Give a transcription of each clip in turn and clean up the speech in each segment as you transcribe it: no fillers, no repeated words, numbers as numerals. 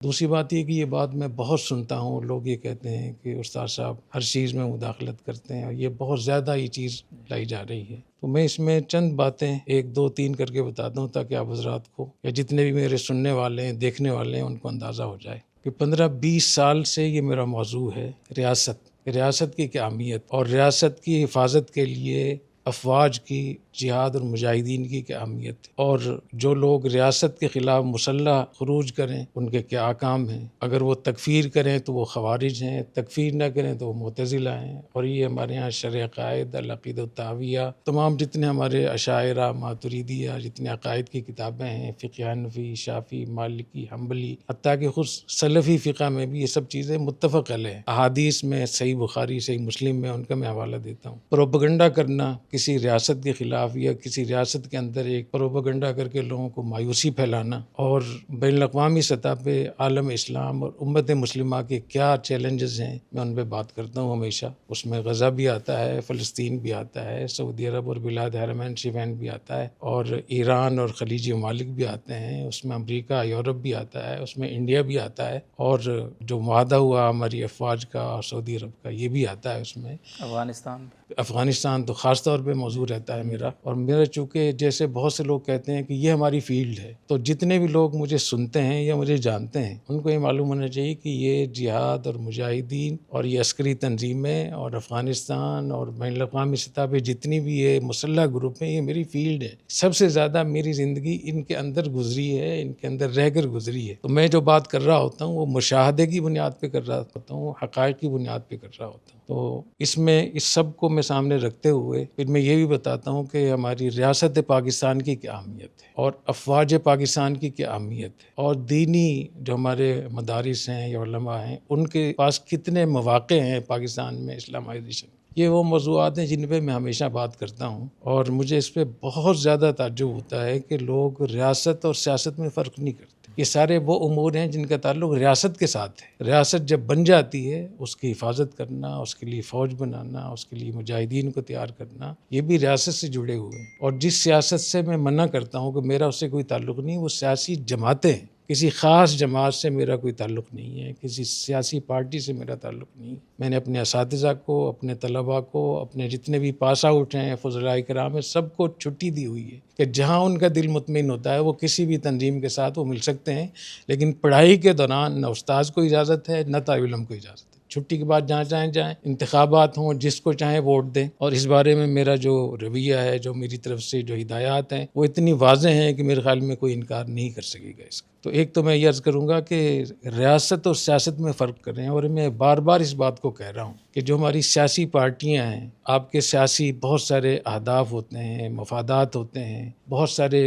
دوسری بات یہ کہ یہ بات میں بہت سنتا ہوں، لوگ یہ کہتے ہیں کہ استاد صاحب ہر چیز میں مداخلت کرتے ہیں، اور یہ بہت زیادہ یہ چیز لائی جا رہی ہے۔ تو میں اس میں چند باتیں 1 2 3 کر کے بتاتا ہوں تاکہ آپ حضرات کو یا جتنے بھی میرے سننے والے ہیں، دیکھنے والے ہیں، ان کو اندازہ ہو جائے کہ 15-20 سال سے یہ میرا موضوع ہے، ریاست کی کیا اہمیت اور ریاست کی حفاظت کے لیے افواج کی جہاد اور مجاہدین کی کیا اہمیت ہے، اور جو لوگ ریاست کے خلاف مسلح خروج کریں ان کے کیا احکام ہیں، اگر وہ تکفیر کریں تو وہ خوارج ہیں، تکفیر نہ کریں تو وہ معتزلہ ہیں، اور یہ ہمارے ہاں شرع عقائد، العقیدہ الطحاویہ، تمام جتنے ہمارے اشاعرہ، ماتریدیہ، جتنے عقائد کی کتابیں ہیں، فقہ حنفی، شافعی، مالکی، حنبلی، حتیٰ کہ خود سلفی فقہ میں بھی یہ سب چیزیں متفق علیہ ہیں۔ احادیث میں صحیح بخاری، صحیح مسلم میں ان کا میں حوالہ دیتا ہوں۔ پروپیگنڈا کرنا کسی ریاست کے خلاف یا کسی ریاست کے اندر ایک پروپیگنڈا کر کے لوگوں کو مایوسی پھیلانا، اور بین الاقوامی سطح پہ عالم اسلام اور امت مسلمہ کے کیا چیلنجز ہیں، میں ان پہ بات کرتا ہوں ہمیشہ۔ اس میں غزہ بھی آتا ہے، فلسطین بھی آتا ہے، سعودی عرب اور بلاد حرمین شریفین بھی آتا ہے، اور ایران اور خلیجی ممالک بھی آتے ہیں، اس میں امریکہ، یورپ بھی آتا ہے، اس میں انڈیا بھی آتا ہے، اور جو معاہدہ ہوا ہماری افواج کا اور سعودی عرب کا یہ بھی آتا ہے اس میں۔ افغانستان تو خاص طور پہ موضوع رہتا ہے میرا، اور میرا چونکہ جیسے بہت سے لوگ کہتے ہیں کہ یہ ہماری فیلڈ ہے، تو جتنے بھی لوگ مجھے سنتے ہیں یا مجھے جانتے ہیں ان کو یہ معلوم ہونا چاہیے کہ یہ جہاد اور مجاہدین اور یہ عسکری تنظیمیں اور افغانستان اور بین الاقوامی سطح پہ جتنی بھی یہ مسلح گروپ ہیں، یہ میری فیلڈ ہے۔ سب سے زیادہ میری زندگی ان کے اندر گزری ہے، ان کے اندر رہ کر گزری ہے، تو میں جو بات کر رہا ہوتا ہوں وہ مشاہدے کی بنیاد پہ کر رہا ہوتا ہوں، حقائق کی بنیاد پہ کر رہا ہوتا ہوں۔ تو اس میں اس سب کو میں سامنے رکھتے ہوئے پھر میں یہ بھی بتاتا ہوں کہ ہماری ریاست پاکستان کی کیا اہمیت ہے، اور افواج پاکستان کی کیا اہمیت ہے، اور دینی جو ہمارے مدارس ہیں یا علماء ہیں ان کے پاس کتنے مواقع ہیں پاکستان میں اسلامائزیشن۔ یہ وہ موضوعات ہیں جن پہ میں ہمیشہ بات کرتا ہوں، اور مجھے اس پہ بہت زیادہ تعجب ہوتا ہے کہ لوگ ریاست اور سیاست میں فرق نہیں کرتے۔ یہ سارے وہ امور ہیں جن کا تعلق ریاست کے ساتھ ہے۔ ریاست جب بن جاتی ہے اس کی حفاظت کرنا، اس کے لیے فوج بنانا، اس کے لیے مجاہدین کو تیار کرنا، یہ بھی ریاست سے جڑے ہوئے ہیں۔ اور جس سیاست سے میں منع کرتا ہوں کہ میرا اس سے کوئی تعلق نہیں، وہ سیاسی جماعتیں ہیں۔ کسی خاص جماعت سے میرا کوئی تعلق نہیں ہے، کسی سیاسی پارٹی سے میرا تعلق نہیں۔ میں نے اپنے اساتذہ کو، اپنے طلباء کو، اپنے جتنے بھی پاس آؤٹ ہیں، فضلاء کرام ہیں، سب کو چھٹی دی ہوئی ہے کہ جہاں ان کا دل مطمئن ہوتا ہے وہ کسی بھی تنظیم کے ساتھ وہ مل سکتے ہیں، لیکن پڑھائی کے دوران نہ استاذ کو اجازت ہے نہ طالب علم کو اجازت ہے۔ چھٹی کے بعد جہاں چاہیں جائیں، انتخابات ہوں، جس کو چاہیں ووٹ دیں، اور اس بارے میں میرا جو رویہ ہے، جو میری طرف سے جو ہدایات ہیں، وہ اتنی واضح ہیں کہ میرے خیال میں کوئی انکار نہیں کر سکے گا اس کا۔ تو ایک تو میں یہ عرض کروں گا کہ ریاست اور سیاست میں فرق کریں، اور میں بار بار اس بات کو کہہ رہا ہوں کہ جو ہماری سیاسی پارٹیاں ہیں، آپ کے سیاسی بہت سارے اہداف ہوتے ہیں، مفادات ہوتے ہیں، بہت سارے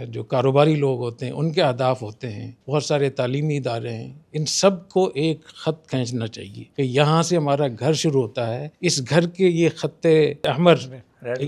جو کاروباری لوگ ہوتے ہیں ان کے اہداف ہوتے ہیں، بہت سارے تعلیمی ادارے ہیں، ان سب کو ایک خط کھینچنا چاہیے کہ یہاں سے ہمارا گھر شروع ہوتا ہے، اس گھر کے یہ خط احمر،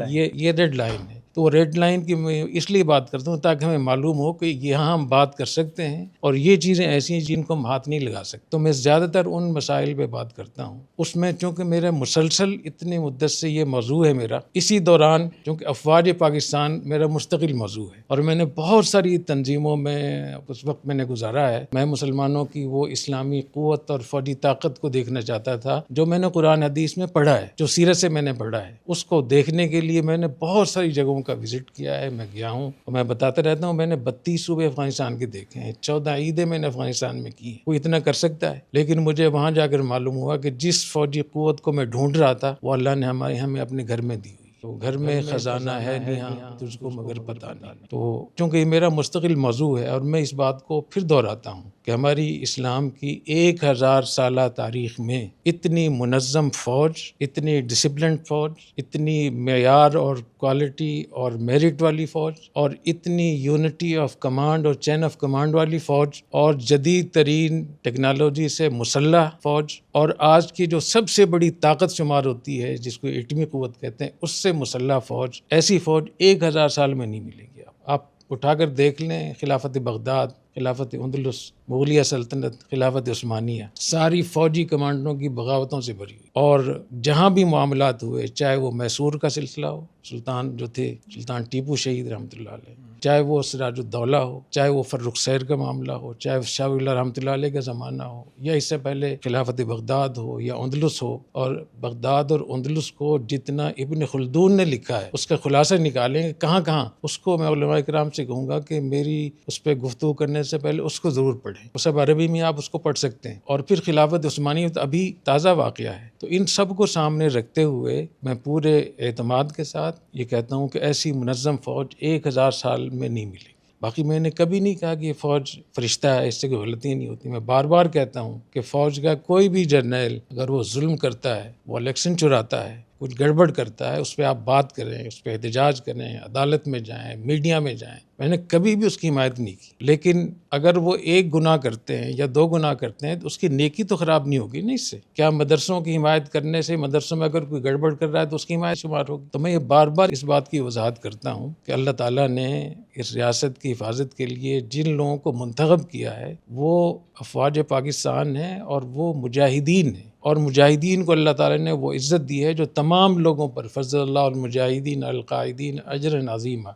یہ ریڈ لائن ہے۔ تو وہ ریڈ لائن کی میں اس لیے بات کرتا ہوں تاکہ ہمیں معلوم ہو کہ یہاں ہم بات کر سکتے ہیں، اور یہ چیزیں ایسی ہیں جن کو ہم ہاتھ نہیں لگا سکتے۔ تو میں زیادہ تر ان مسائل پہ بات کرتا ہوں۔ اس میں چونکہ میرا مسلسل اتنے مدت سے یہ موضوع ہے میرا، اسی دوران چونکہ افواج پاکستان میرا مستقل موضوع ہے، اور میں نے بہت ساری تنظیموں میں اس وقت میں نے گزارا ہے۔ میں مسلمانوں کی وہ اسلامی قوت اور فوجی طاقت کو دیکھنا چاہتا تھا جو میں نے قرآن حدیث میں پڑھا ہے، جو سیرت سے میں نے پڑھا ہے، اس کو دیکھنے کے لیے میں نے بہت ساری جگہوں کا وزٹ کیا ہے، میں گیا ہوں، اور میں بتاتا رہتا ہوں میں نے 32 صوبے افغانستان کے دیکھے ہیں، 14 عیدیں میں نے افغانستان میں کی ہیں۔ وہ اتنا کر سکتا ہے، لیکن مجھے وہاں جا کر معلوم ہوا کہ جس فوجی قوت کو میں ڈھونڈ رہا تھا وہ اللہ نے ہمیں اپنے گھر میں دی ہوئی۔ تو گھر میں خزانہ ہے نہیں تجھ کو مگر پتہ نہیں۔ تو چونکہ یہ میرا مستقل موضوع ہے، اور میں اس بات کو پھر دہراتا ہوں کہ ہماری اسلام کی 1000 سالہ تاریخ میں اتنی منظم فوج، اتنی ڈسپلنڈ فوج، اتنی معیار اور کوالٹی اور میرٹ والی فوج، اور اتنی یونٹی آف کمانڈ اور چین آف کمانڈ والی فوج، اور جدید ترین ٹیکنالوجی سے مسلح فوج، اور آج کی جو سب سے بڑی طاقت شمار ہوتی ہے جس کو ایٹمی قوت کہتے ہیں، اس سے مسلح فوج، ایسی فوج 1000 سال میں نہیں ملے گی۔ آپ اٹھا کر دیکھ لیں، خلافت بغداد، خلافت اندلس، مغلیہ سلطنت، خلافت عثمانیہ، ساری فوجی کمانڈروں کی بغاوتوں سے بھری ہوئی، اور جہاں بھی معاملات ہوئے، چاہے وہ میسور کا سلسلہ ہو، سلطان جو تھے سلطان ٹیپو شہید رحمۃ اللہ علیہ، چاہے وہ سراج الدولہ ہو، چاہے وہ فرخ سیر کا معاملہ ہو، چاہے شاہ ولی اللہ رحمۃ اللہ علیہ کا زمانہ ہو، یا اس سے پہلے خلافت بغداد ہو یا اندلس ہو، اور بغداد اور اندلس کو جتنا ابن خلدون نے لکھا ہے اس کا خلاصہ نکالیں گے کہاں کہاں، اس کو میں علماء کرام سے کہوں گا کہ میری اس پہ گفتگو کرنے سے پہلے اس کو ضرور پڑھیں، اس اب عربی میں آپ اس کو پڑھ سکتے ہیں، اور پھر خلافت عثمانیہ تو ابھی تازہ واقعہ ہے۔ تو ان سب کو سامنے رکھتے ہوئے میں پورے اعتماد کے ساتھ یہ کہتا ہوں کہ ایسی منظم فوج 1000 سال میں نہیں ملے۔ باقی میں نے کبھی نہیں کہا کہ یہ فوج فرشتہ ہے، اس سے کوئی غلطیاں نہیں ہوتی۔ میں بار بار کہتا ہوں کہ فوج کا کوئی بھی جرنیل اگر وہ ظلم کرتا ہے، وہ الیکشن چراتا ہے، کچھ گڑبڑ کرتا ہے، اس پہ آپ بات کریں، اس پہ احتجاج کریں، عدالت میں جائیں، میڈیا میں جائیں، میں نے کبھی بھی اس کی حمایت نہیں کی۔ لیکن اگر وہ ایک گناہ کرتے ہیں یا 2 گناہ کرتے ہیں تو اس کی نیکی تو خراب نہیں ہوگی نا اس سے۔ کیا مدرسوں کی حمایت کرنے سے مدرسوں میں اگر کوئی گڑبڑ کر رہا ہے تو اس کی حمایت شمار ہوگی؟ تو میں یہ بار بار اس بات کی وضاحت کرتا ہوں کہ اللہ تعالیٰ نے اس ریاست کی حفاظت کے لیے جن لوگوں کو منتخب کیا ہے وہ افواج پاکستان ہیں اور وہ مجاہدین ہیں، اور مجاہدین کو اللہ تعالیٰ نے وہ عزت دی ہے جو تمام لوگوں پر، فضل اللہ المجاہدین القاعدین اجر عظیمہ۔